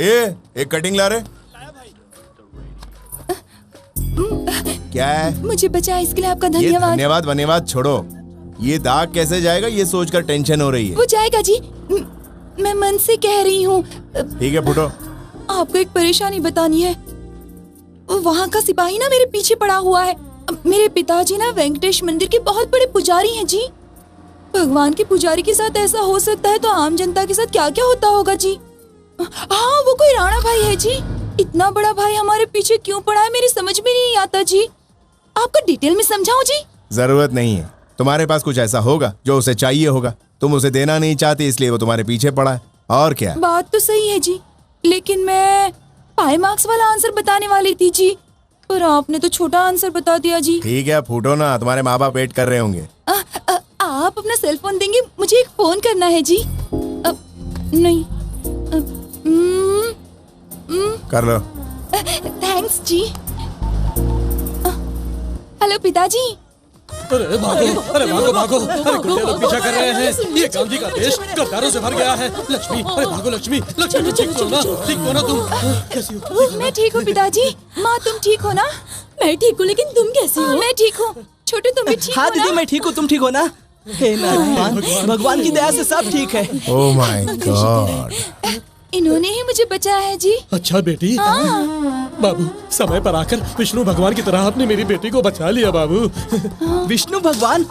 एक कटिंग ला रहे। क्या है? मुझे बचाया इसके लिए आपका धन्यवाद। धन्यवाद छोड़ो। ये दाग कैसे जाएगा ये सोचकर टेंशन हो रही है। वो जाएगा जी, मैं मन से कह रही हूँ। ठीक है फुटो। आपको एक परेशानी बतानी है। वहाँ का सिपाही ना मेरे पीछे पड़ा हुआ है। मेरे पिताजी ना वेंकटेश मंदिर के बहुत बड़े पुजारी हैं जी। भगवान के पुजारी के साथ ऐसा हो सकता है तो आम जनता के साथ क्या क्या होता होगा जी। हाँ, वो कोई राणा भाई है जी। इतना बड़ा भाई हमारे पीछे क्यों पड़ा है मेरी समझ में नहीं आता जी। आपको डिटेल में समझाऊं जी? जरूरत नहीं है, तुम्हारे पास कुछ ऐसा होगा जो उसे चाहिए होगा। तुम उसे देना नहीं चाहती इसलिए वो तुम्हारे पीछे पड़ा है, और क्या। बात तो सही है जी, लेकिन मैं पाई मार्क्स वाला आंसर बताने वाली थी जी, पर आपने तो छोटा आंसर बता दिया जी। ठीक है फूटो ना, तुम्हारे माँ बाप वेट कर रहे होंगे। आप अपना सेल फोन देंगे, मुझे एक फोन करना है जी। नहीं। कर लो। थैंक्स जी। हेलो पिताजी। अरे भागो, अरे गुंडे लोग पीछा कर रहे हैं। ये गांधी का देश गद्दारों से भर गया है। लक्ष्मी, अरे भागो लक्ष्मी, ठीक हो ना तुम? कैसी हो? मैं ठीक हूँ पिताजी। माँ तुम ठीक हो ना? मैं ठीक हूँ, लेकिन तुम कैसी हो? मैं ठीक हूँ। छोटू तुम भी ठीक हो ना? हाँ दीदी मैं ठीक हूँ, तुम ठीक हो ना? हे नारायण, भगवान की दया से सब ठीक है। ओह माय गॉड, इन्होंने ही मुझे बचाया है जी। अच्छा बेटी। बाबू समय पर आकर विष्णु भगवान की तरह आपने मेरी बेटी को बचा लिया बाबू। विष्णु भगवान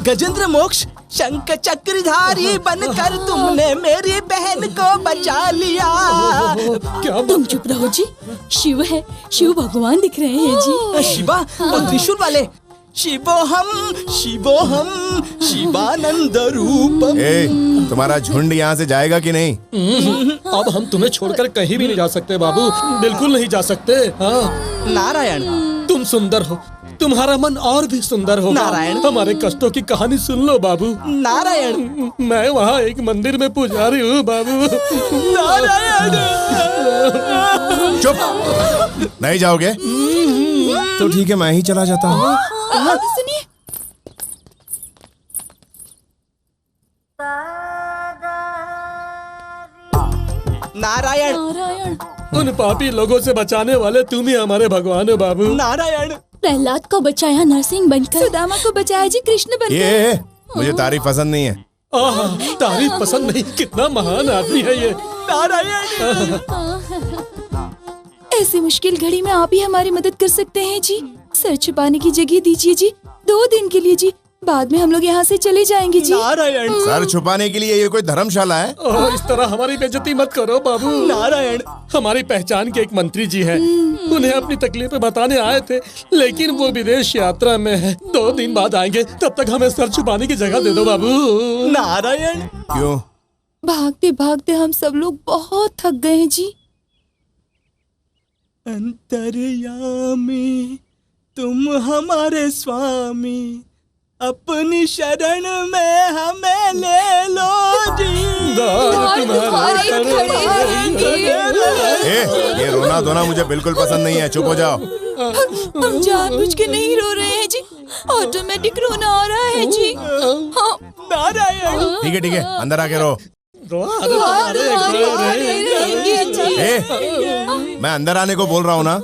गजेंद्र मोक्ष शंख चक्रधारी बनकर तुमने मेरी बहन को बचा लिया। क्या तुम चुप रहो जी। शिव है, शिव भगवान दिख रहे हैं जी। शिवा और त्रिशूल वाले। शिवोहम शिवोहम शिवानंद रूपम। तुम्हारा झुंड यहाँ से जाएगा कि नहीं? अब हम तुम्हें छोड़कर कहीं भी नहीं जा सकते बाबू, बिल्कुल नहीं जा सकते। हाँ नारायण, तुम सुंदर हो, तुम्हारा मन और भी सुंदर होगा। नारायण, हमारे कष्टों की कहानी सुन लो बाबू। नारायण, मैं वहाँ एक मंदिर में पुजारी हूँ बाबू। नारायण। चुप, नहीं जाओगे तो ठीक है, मैं ही चला जाता हूँ। सुनिए, नारायण, नारायण। उन पापी लोगों से बचाने वाले तुम ही हमारे भगवान हो बाबू। नारायण, प्रहलाद को बचाया नरसिंह बनकर, सुदामा को बचाया जी कृष्ण बनकर। ये मुझे तारीफ पसंद नहीं है। आहा, तारीफ पसंद नहीं, कितना महान आदमी है ये। नारायण। ऐसी मुश्किल घड़ी में आप ही हमारी मदद कर सकते हैं जी। सर छुपाने की जगह दीजिए जी, 2 दिन के लिए जी। बाद में हम लोग यहाँ से चले जाएंगे जी। नारायण, सर छुपाने के लिए ये कोई धर्मशाला है? ओह, इस तरह हमारी बेइज्जती मत करो बाबू। नारायण, हमारी पहचान के एक मंत्री जी हैं, उन्हें अपनी तकलीफें बताने आए थे, लेकिन वो विदेश यात्रा में है। 2 दिन बाद आएंगे, तब तक हमें सर छुपाने की जगह दे दो बाबू। नारायण। क्यों? भागते भागते हम सब लोग बहुत थक गए हैं जी। अंतर्यामी तुम हमारे स्वामी, अपनी शरण में हमें ले लो जी। तुम्हारे खड़े रहेंगे। ये रोना धोना मुझे बिल्कुल पसंद नहीं है, चुप हो जाओ। हम जानबूझ के नहीं रो रहे हैं जी, ऑटोमेटिक रोना आ रहा है जी। हाँ। नारायण। ठीक है, अंदर आके रो। रहेंगे जी। मैं अंदर आने को बोल रहा हूँ ना।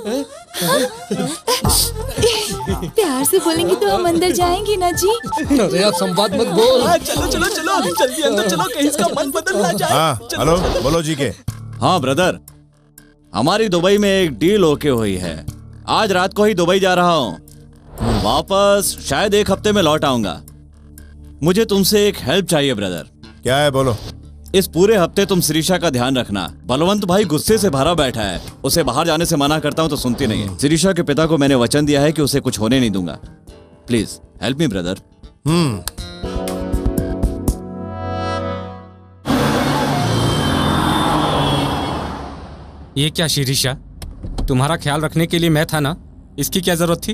प्यार से बोलेंगे तो हम अंदर जाएंगे ना जी। अरे आप संवाद मत बोल। चलो चलो चलो, जल्दी अंदर चलो, कहीं इसका मन बदल ना जाए। हाँ हेलो, बोलो जी के। हाँ ब्रदर, हमारी दुबई में एक डील ओके हुई है। आज रात को ही दुबई जा रहा हूँ, वापस शायद 1 हफ्ते में लौट आऊंगा। मुझे तुमसे एक हेल्प चाहिए ब्रदर। क्या है बोलो। इस पूरे हफ्ते तुम शिरीषा का ध्यान रखना। बलवंत भाई गुस्से से भरा बैठा है, उसे बाहर जाने से मना करता हूँ तो सुनती नहीं है। शिरीषा के पिता को मैंने वचन दिया है कि उसे कुछ होने नहीं दूंगा। Please help me brother. ये क्या शिरीषा, तुम्हारा ख्याल रखने के लिए मैं था ना, इसकी क्या जरूरत थी?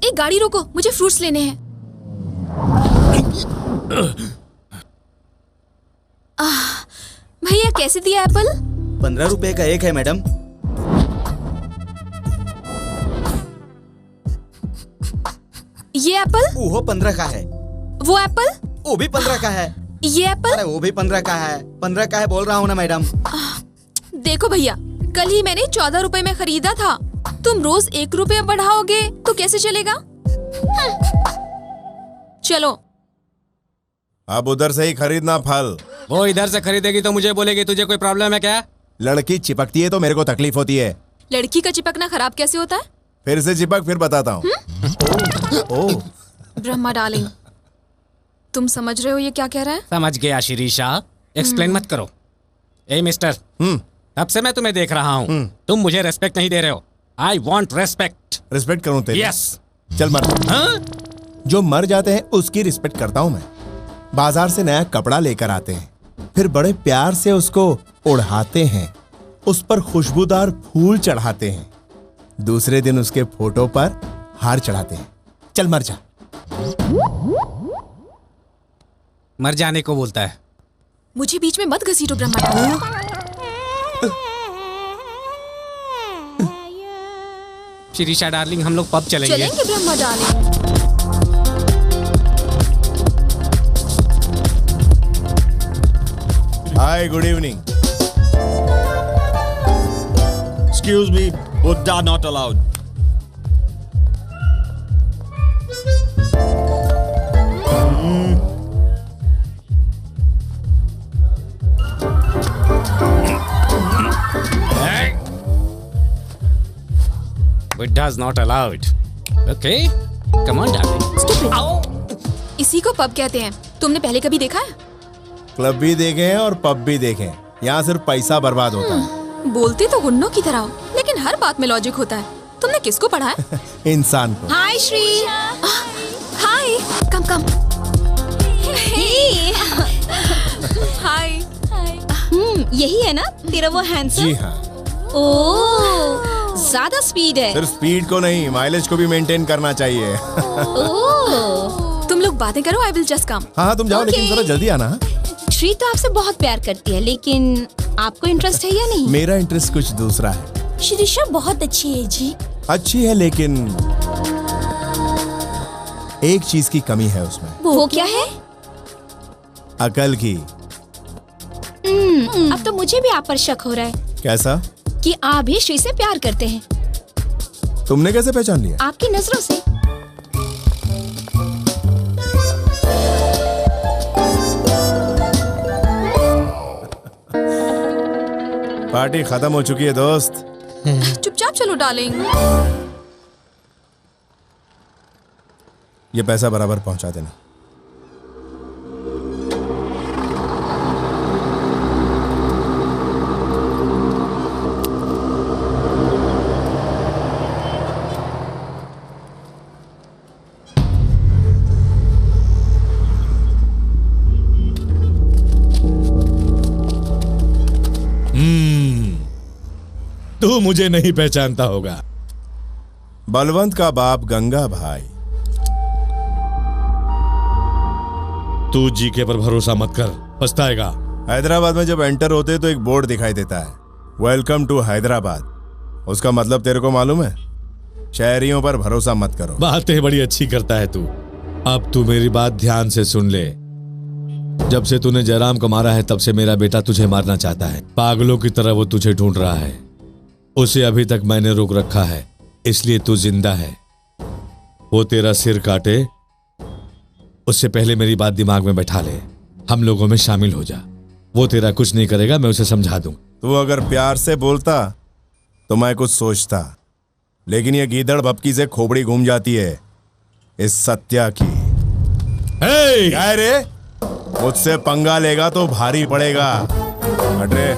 एक गाड़ी रोको, मुझे फ्रूट्स लेने हैं। भैया कैसे दिया एप्पल? 15 रुपए का एक है मैडम। ये एप्पल? वो 15 का है। वो एप्पल? वो भी 15 का है। ये एप्पल। अरे वो भी 15 का है, 15 का है बोल रहा हूँ ना मैडम। देखो भैया, कल ही मैंने 14 रुपए में खरीदा था, तुम रोज 1 रुपया बढ़ाओगे तो कैसे चलेगा? चलो अब उधर से ही खरीदना फल। वो इधर से खरीदेगी तो मुझे बोलेगी तुझे कोई प्रॉब्लम है क्या? लड़की चिपकती है तो मेरे को तकलीफ होती है। लड़की का चिपकना खराब कैसे होता है? फिर से चिपक, फिर बताता हूँ। ओह ब्रह्मा डार्लिंग, तुम समझ रहे हो ये क्या कह रहा है? समझ गया शिरीषा, एक्सप्लेन मत करो। ए मिस्टर, तब से मैं तुम्हें देख रहा हूँ, तुम मुझे रेस्पेक्ट नहीं दे रहे हो। I want respect. रिस्पेक्ट करूँ तेरी? यस। चल मर। हाँ? जो मर जाते हैं उसकी रिस्पेक्ट करता हूँ मैं। बाजार से नया कपड़ा लेकर आते हैं, फिर बड़े प्यार से उसको ओढ़ाते हैं, उस पर खुशबूदार फूल चढ़ाते हैं, दूसरे दिन उसके फोटो पर हार चढ़ाते हैं। चल मर जा। मर जाने को बोलता है। मुझे बीच में मत घसीटो ब्रह्मा डार्लिंग। शिरीषा डार्लिंग, हम लोग पब चलेंगे। चलेंगे Brahma darling. Hi, good evening. Excuse me, Buddha not allowed. Buddha's not allowed. Okay, come on darling. इसी को पब कहते हैं। तुमने पहले कभी देखा है? क्लब भी देखे हैं और पब भी देखे हैं। यहाँ सिर्फ पैसा बर्बाद होता है। बोलते तो गुन्नों की तरह हो, लेकिन हर बात में लॉजिक होता है। तुमने किसको पढ़ा है? इंसान को। हाय श्री। हाय, कम कम। हाय। यही है ना तेरा वो हैंडसम? जी हाँ। ओह, ज्यादा स्पीड है। सिर्फ स्पीड को नहीं, माइलेज को भी मेंटेन करना चाहिए। ओह, तुम लोग बातें करो, आई विल जस्ट कम। हाँ तुम जाओ, लेकिन Okay. जरा जल्दी आना। हाँ? श्री तो आपसे बहुत प्यार करती है, लेकिन आपको इंटरेस्ट है या नहीं? मेरा इंटरेस्ट कुछ दूसरा है। शिरीषा बहुत अच्छी है जी। अच्छी है, लेकिन एक चीज की कमी है उसमें। वो क्या है? अकल की। अब तो मुझे भी आप पर शक हो रहा है कैसा? कि आप भी श्री से प्यार करते हैं। तुमने कैसे पहचान लिया? आपकी नजरों से। पार्टी खत्म हो चुकी है दोस्त। चुपचाप चलो डार्लिंग। ये पैसा बराबर पहुंचा देना। तू मुझे नहीं पहचानता होगा। बलवंत का बाप गंगा भाई। तू जीके पर भरोसा मत कर, पछताएगा। हैदराबाद में जब एंटर होते तो एक बोर्ड दिखाई देता है, वेलकम टू हैदराबाद। उसका मतलब तेरे को मालूम है? शहरियों पर भरोसा मत करो। बातें बड़ी अच्छी करता है तू। अब तू मेरी बात ध्यान से सुन ले। जब से तूने जयराम को मारा है, तब से मेरा बेटा तुझे मारना चाहता है। पागलों की तरह वो तुझे ढूंढ रहा है। उसे अभी तक मैंने रोक रखा है, इसलिए तू जिंदा है। वो तेरा सिर काटे उससे पहले मेरी बात दिमाग में बैठा ले। हम लोगों में शामिल हो जा। वो तेरा कुछ नहीं करेगा, मैं उसे समझा दूं। तू अगर प्यार से बोलता तो मैं कुछ सोचता, लेकिन ये गीदड़ भपकी से खोपड़ी घूम जाती है इस सत्या की। हे! क्या है रे? मुझसे पंगा लेगा तो भारी पड़ेगा। हट रे।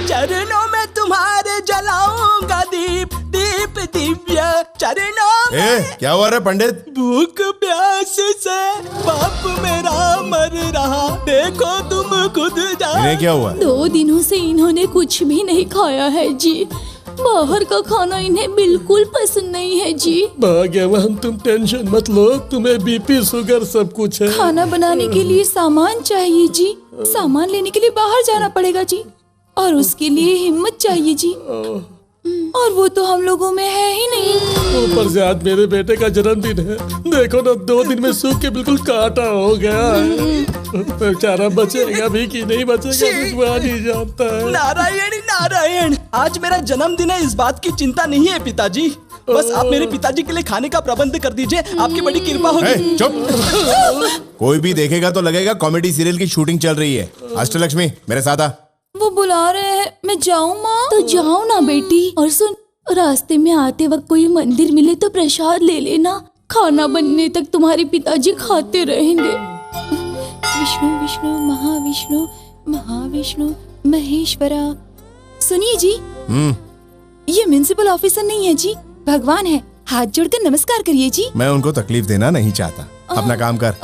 चरणों में तुम्हारे जलाऊंगा दीप, दीप दिव्य चरणों में। ए, क्या हुआ रे पंडित? भूख प्यास से बाप मेरा मर रहा, देखो तुम खुद इन्हें जान। क्या हुआ? 2 दिनों से इन्होंने कुछ भी नहीं खाया है जी। बाहर का खाना इन्हें बिल्कुल पसंद नहीं है जी। भाग्यवान, तुम टेंशन मत लो, तुम्हें बीपी शुगर सब कुछ है। खाना बनाने के लिए सामान चाहिए जी। सामान लेने के लिए बाहर जाना पड़ेगा जी। और उसके लिए हिम्मत चाहिए जी, और वो तो हम लोगों में है ही नहीं। ऊपर से आज मेरे बेटे का जन्मदिन है, देखो ना 2 दिन में सूख के बिल्कुल काटा हो गया है। बेचारा बचेगा भी कि नहीं बचेगा भगवान ही जानता है। नारायण नारायण, आज मेरा जन्मदिन है, इस बात की चिंता नहीं है पिताजी। बस आप मेरे पिताजी के लिए खाने का प्रबंध कर दीजिए, आपकी बड़ी कृपा होगी। चुप। कोई भी देखेगा तो लगेगा कॉमेडी सीरियल की शूटिंग चल रही है। अष्टलक्ष्मी मेरे साथ आ। वो बुला रहे हैं, मैं जाऊं माँ? तो जाओ ना बेटी। और सुन, रास्ते में आते वक्त कोई मंदिर मिले तो प्रसाद ले लेना, खाना बनने तक तुम्हारे पिताजी खाते रहेंगे। विष्णु विष्णु महाविष्णु महाविष्णु महेश्वरा। सुनिए जी, ये म्युनिसिपल ऑफिसर नहीं है जी, भगवान है। हाथ जोड़कर नमस्कार करिए जी। मैं उनको तकलीफ देना नहीं चाहता, अपना काम कर।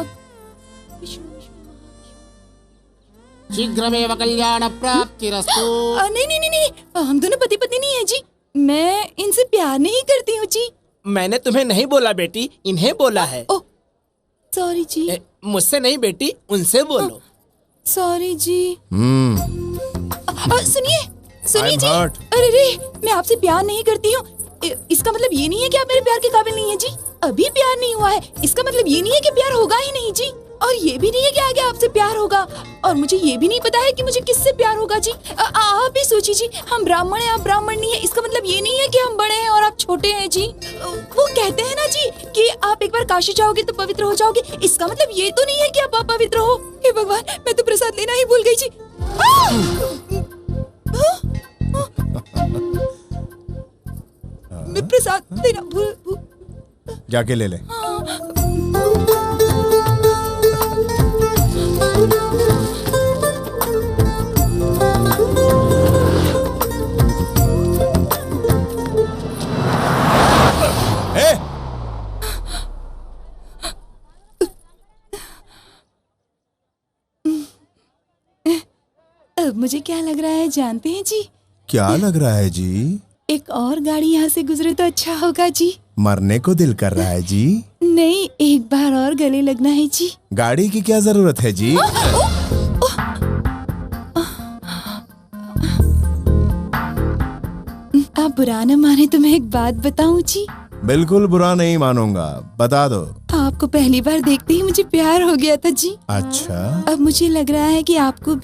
शीघ्रमेव कल्याण प्राप्तिरस्तु। नहीं नहीं नहीं नहीं, हम दोनों पति पत्नी नहीं है जी। मैं इनसे प्यार नहीं करती हूँ जी। मैंने तुम्हें नहीं बोला बेटी, इन्हें बोला है। ओह सॉरी जी। मुझसे नहीं बेटी, उनसे बोलो। सॉरी जी। सुनिए सुनिए जी। hurt. अरे रे, मैं आपसे प्यार नहीं करती हूँ, इसका मतलब ये नहीं है कि आप मेरे प्यार के काबिल नहीं है जी। अभी प्यार नहीं हुआ है, इसका मतलब ये नहीं है कि प्यार होगा ही नहीं जी। और ये भी नहीं है कि आगे आपसे प्यार होगा, और मुझे ये भी नहीं पता है कि मुझे किससे प्यार होगा जी। आप भी सोचिए जी, हम ब्राह्मण हैं, आप ब्राह्मण नहीं है, इसका मतलब ये नहीं है कि हम बड़े हैं और आप छोटे हैं जी। वो कहते हैं ना जी कि आप एक बार काशी जाओगे तो पवित्र हो जाओगे, इसका मतलब ये तो नहीं है कि आप अपवित्र हो। हे भगवान, मैं तो प्रसाद लेना ही भूल गई जी। मैं प्रसाद लेना भूल। जाके ले ले। अब मुझे क्या लग रहा है जानते हैं जी? क्या लग रहा है जी? एक और गाड़ी यहाँ से गुजरे तो अच्छा होगा जी। मरने को दिल कर रहा है जी? नहीं, एक बार और गले लगना है जी। गाड़ी की क्या जरूरत है जी? आप बुरा न माने तो मैं एक बात बताऊं जी? बिल्कुल बुरा नहीं मानूंगा, बता दो। आपको पहली बार देखते ही मुझे प्यार हो गया था जी। अच्छा, अब मुझे लग रहा है कि आपको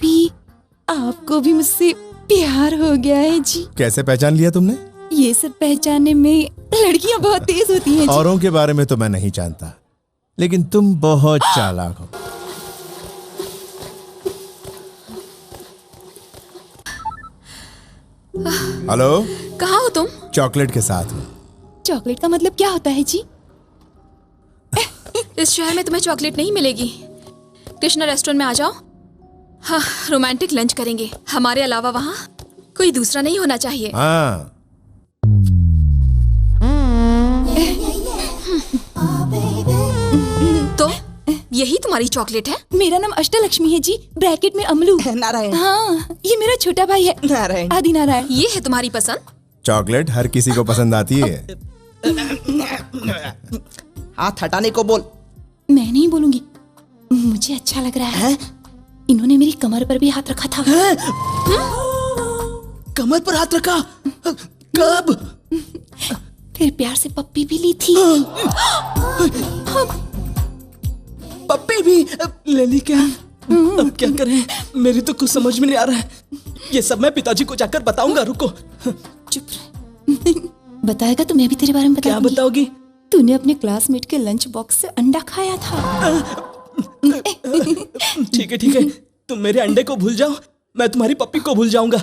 भी मुझसे प्यार हो गया है जी। कैसे पहचान लिया तुमने? ये सब पहचानने में लड़कियां बहुत तेज होती हैं जी। औरों के बारे में तो मैं नहीं जानता, लेकिन तुम बहुत चालाक हो। हेलो, कहाँ हो तुम? चॉकलेट के साथ हूँ। चॉकलेट का मतलब क्या होता है जी? इस शहर में तुम्हें चॉकलेट नहीं मिलेगी। कृष्णा रेस्टोरेंट में आ जाओ। हाँ, रोमांटिक लंच करेंगे। हमारे अलावा वहाँ कोई दूसरा नहीं होना चाहिए। हाँ। तो यही तुम्हारी चॉकलेट है? मेरा नाम अष्टलक्ष्मी है जी, ब्रैकेट में अमलू। नारायण। हाँ, ये मेरा छोटा भाई है नारायण। आदि नारायण। ये है तुम्हारी पसंद? चॉकलेट हर किसी को पसंद आती है। हाथ हटाने को बोल। मैं नहीं बोलूंगी, मुझे अच्छा लग रहा है। इन्होंने मेरी कमर पर भी हाथ रखा था। कमर पर हाथ रखा? कब? फिर प्यार से पप्पी भी ली थी। पप्पी भी ले ली क्या? अब क्या करें, मेरी तो कुछ समझ में नहीं आ रहा है। ये सब मैं पिताजी को जाकर बताऊंगा। रुको। चुप रह। बताएगा तो मैं भी तेरे बारे में बताऊंगी। क्या बताओगी? तूने अपने क्लासमेट के लंच बॉक्स से अंडा खाया था। ठीक है, तुम मेरे अंडे को भूल जाओ, मैं तुम्हारी पप्पी को भूल जाऊंगा।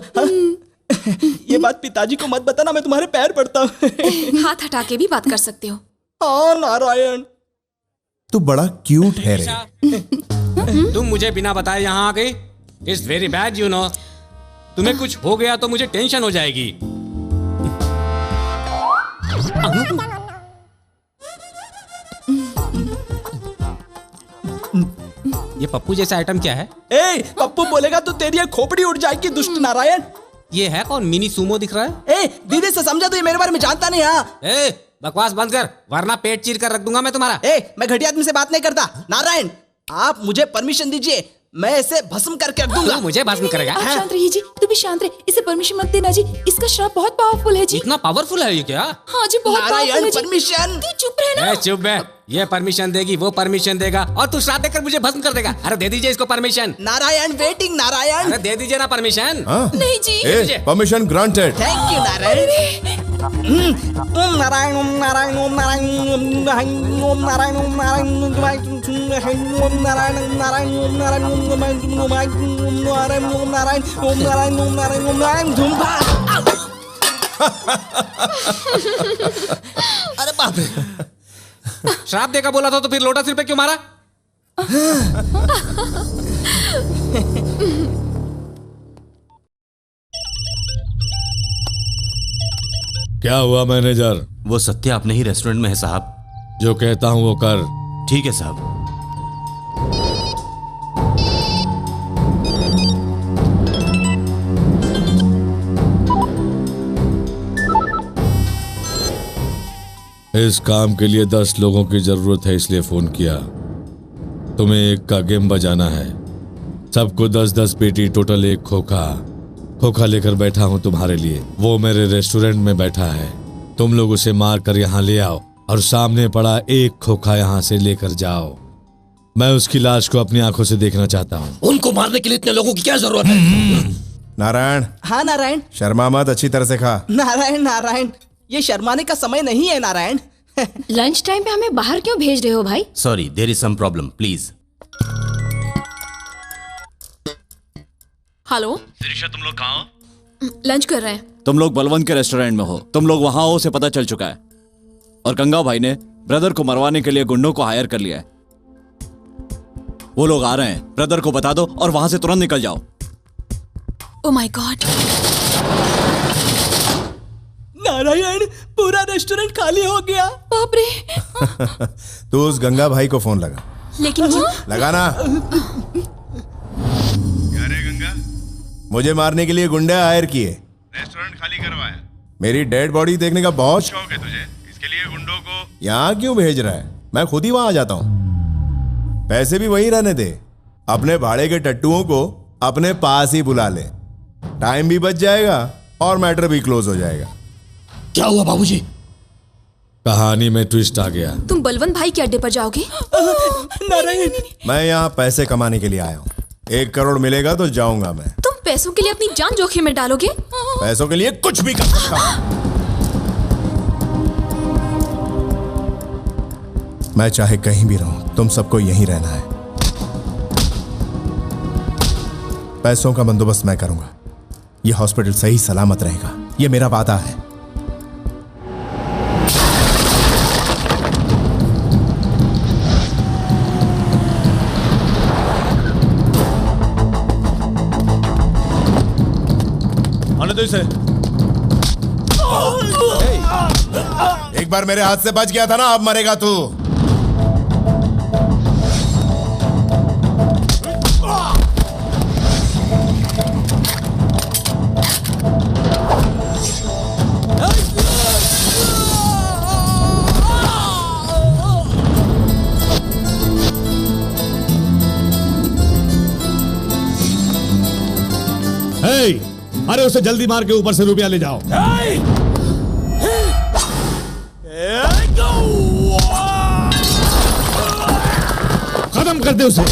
ये बात पिताजी को मत बताना, मैं तुम्हारे पैर पड़ता हूँ। हाथ हटा के भी बात कर सकते हो। हाँ नारायण, तू बड़ा क्यूट है रे। तुम मुझे बिना बताए यहाँ आ गई। It's very bad you know. तुम्हें कुछ हो गया तो मुझे टेंशन हो जाएगी। ये पप्पू जैसा आइटम क्या है? ए, पप्पू बोलेगा तो तेरी खोपड़ी उड़ जाएगी दुष्ट नारायण। ये है कौन? मिनी सूमो दिख रहा है। ए, दीदी से समझा तो ये मेरे बारे में जानता नहीं। हाँ, ए, बकवास बंद कर, वरना पेट चीर कर रख दूंगा मैं तुम्हारा। मैं घटिया आदमी से बात नहीं करता। नारायण, आप मुझे परमिशन दीजिए, मैं इसे भस्म करके रख दूंगा। तू मुझे भस्म करेगा? आप शांत रहिए जी, तू भी शांत रहे, इसे परमिशन मत देना जी, इसका श्राप बहुत पावरफुल है जी। इतना पावरफुल है ये क्या? हाँ जी, बहुत पावरफुल नारायण है जी। परमिशन। तू चुप रहना। चुप है, ये परमिशन देगी, वो परमिशन देगा, और तू श्राप देकर मुझे भस्म कर देगा। अरे दे दीजिए इसको परमिशन। नारायण वेटिंग नारायण। अरे दे दीजिए ना परमिशन। नहीं जी। Permission granted. Thank you Narayan. ओम नारायण ओम नारायण ओम नारायण ओम नारायण ओम नारायण ओम नारायण ओम नारायण ओम नारायण ओम नारायण ओम नारायण ओम नारायण ओम नारायण ओम नारायण ओम नारायण धूमपा। अरे बाप रे। श्राप देगा बोला था तो फिर लोटा सिर पे क्यों मारा? क्या हुआ मैनेजर? वो सत्या अपने ही रेस्टोरेंट में है साहब। जो कहता हूं वो कर। ठीक है साहब। इस काम के लिए 10 लोगों की जरूरत है, इसलिए फोन किया। तुम्हें एक का गेम बजाना है। सबको 10-10 पेटी, टोटल 1 खोखा लेकर बैठा हूं तुम्हारे लिए। वो मेरे रेस्टोरेंट में बैठा है। तुम लोग उसे मार कर यहाँ ले आओ और सामने पड़ा 1 खोखा यहाँ से लेकर जाओ। मैं उसकी लाश को अपनी आंखों से देखना चाहता हूँ। उनको मारने के लिए इतने लोगों की क्या जरूरत है? नारायण। हाँ नारायण। शर्मा मत, अच्छी तरह से खा। नारायण नारायण, ये शर्माने का समय नहीं है नारायण। लंच टाइम पे हमें बाहर क्यों भेज रहे हो भाई? Sorry, there is some problem, please. Hello Shirisha, तुम लोग कहाँ हो? लंच कर रहे हैं। तुम लोग बलवंत के रेस्टोरेंट में हो। तुम लोग वहां हो उसे पता चल चुका है, और गंगा भाई ने ब्रदर को मरवाने के लिए गुंडों को हायर कर लिया है। वो लोग आ रहे हैं, ब्रदर को बता दो और वहां से तुरंत निकल जाओ। Oh my God. नारायण, पूरा रेस्टोरेंट खाली हो गया। बाप रे। तू उस गंगा भाई को फोन लगा। लेकिन क्यों? लगाना। अरे गंगा, मुझे मारने के लिए गुंडे हायर किए, रेस्टोरेंट खाली करवाया। मेरी डेड बॉडी देखने का बहुत शौक है तुझे, इसके लिए गुंडों को यहाँ क्यों भेज रहा है? मैं खुद ही वहां आ जाता हूँ। पैसे भी वहीं रहने दे। अपने भाड़े के टट्टुओं को अपने पास ही बुला ले। टाइम भी बच जाएगा और मैटर भी क्लोज हो जाएगा। क्या हुआ बाबूजी? कहानी में ट्विस्ट आ गया। तुम बलवंत भाई के अड्डे पर जाओगे? नारायण, मैं यहाँ पैसे कमाने के लिए आया हूँ। 1 करोड़ मिलेगा तो जाऊंगा मैं। तुम पैसों के लिए अपनी जान जोखिम में डालोगे? पैसों के लिए कुछ भी कर सकता हूँ। मैं चाहे कहीं भी रहूं, तुम सबको यहीं रहना है। पैसों का बंदोबस्त मैं करूंगा। ये हॉस्पिटल सही सलामत रहेगा, ये मेरा वादा है। आने दो इसे। एक बार मेरे हाथ से बच गया था ना, अब मरेगा तू। अरे उसे जल्दी मार के ऊपर से रुपया ले जाओ। खत्म कर दे उसे।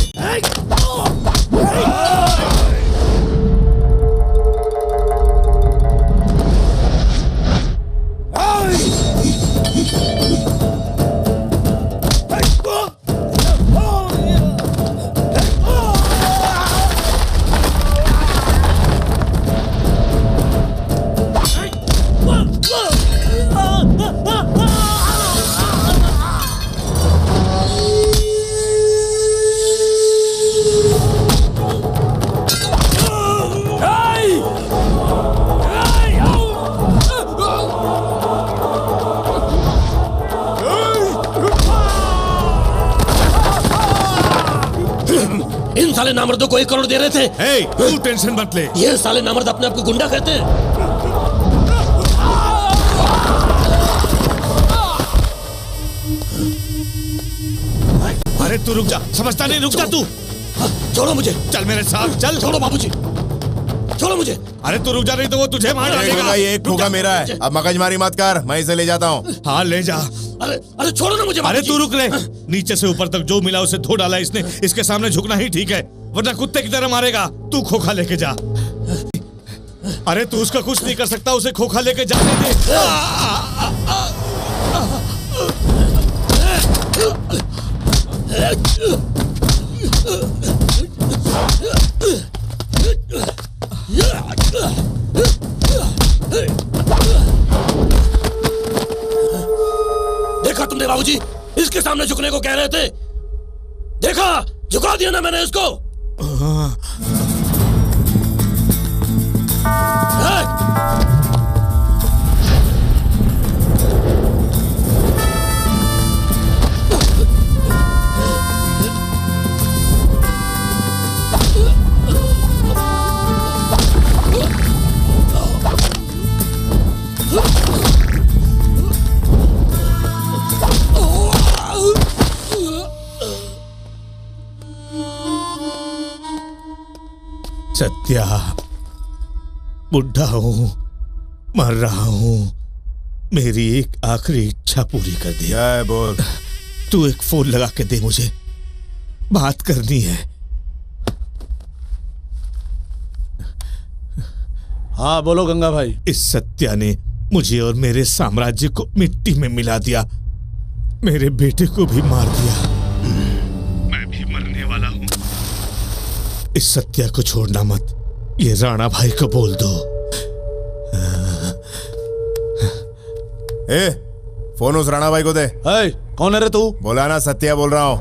साले नामर्दों को 1 करोड़ दे रहे थे। तू टेंशन मत ले। ये साले नामर्द अपने आप को गुंडा कहते हैं। अरे तू रुक जा, समझता नहीं, रुक जा तू। छोड़ो मुझे। चल मेरे साथ चल। छोड़ो बाबूजी, छोड़ो मुझे। अरे तू रुक जा, नहीं तो वो तुझे मार डालेगा। ये एक ठोका मेरा है, अब मगजमारी मत कर, मैं इसे ले जाता हूँ। हाँ ले जा। अरे छोड़ो ना मुझे। अरे तू रुक ले, नीचे से ऊपर तक जो मिला उसे धो डाला इसने, इसके सामने झुकना ही ठीक है, वरना कुत्ते की तरह मारेगा। तू खोखा लेके जा। अरे तू उसका कुछ नहीं कर सकता, उसे खोखा लेके जाने दे। देखा तुमने बाबूजी, इसके सामने झुकने को कह रहे थे, देखा झुका दिया ना मैंने इसको। सत्या, बुढ़ा हूं, मर रहा हूं, मेरी एक आखिरी इच्छा पूरी कर दी। क्या बोल? तू एक फोन लगा के दे, मुझे बात करनी है। हाँ बोलो गंगा भाई। इस सत्या ने मुझे और मेरे साम्राज्य को मिट्टी में मिला दिया, मेरे बेटे को भी मार दिया। मैं भी मरने वाला हूँ। इस सत्या को छोड़ना मत, ये राणा भाई को बोल दो। ए, फोन उस राणा भाई को दे। कौन है रे तू? बोला ना, सत्या बोल रहा हूँ।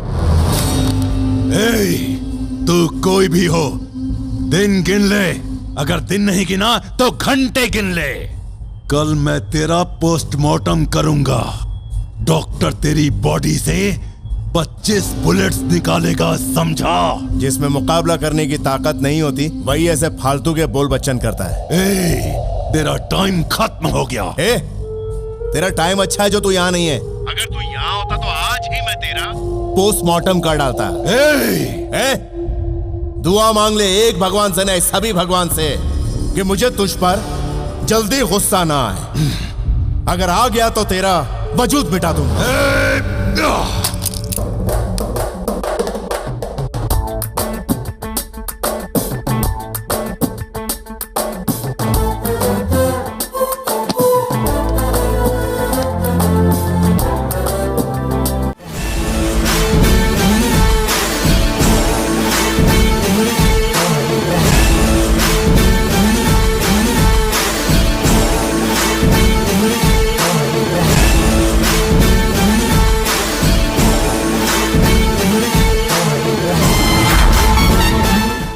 तू कोई भी हो, दिन गिन ले, अगर दिन नहीं गिना तो घंटे गिन ले। कल मैं तेरा पोस्टमार्टम करूंगा, डॉक्टर तेरी बॉडी से 25 बुलेट्स निकालेगा, समझा? जिसमें मुकाबला करने की ताकत नहीं होती वही ऐसे फालतू के बोल बच्चन करता है। तेरा टाइम खत्म हो गया। तेरा टाइम अच्छा है जो तू यहाँ नहीं है। अगर तू यहाँ होता तो आज ही मैं तेरा पोस्टमार्टम कर डालता। दुआ मांग ले एक भगवान से नहीं, सभी भगवान से, कि मुझे तुझ पर जल्दी गुस्सा ना आए। अगर आ गया तो तेरा वजूद मिटा दूंगा।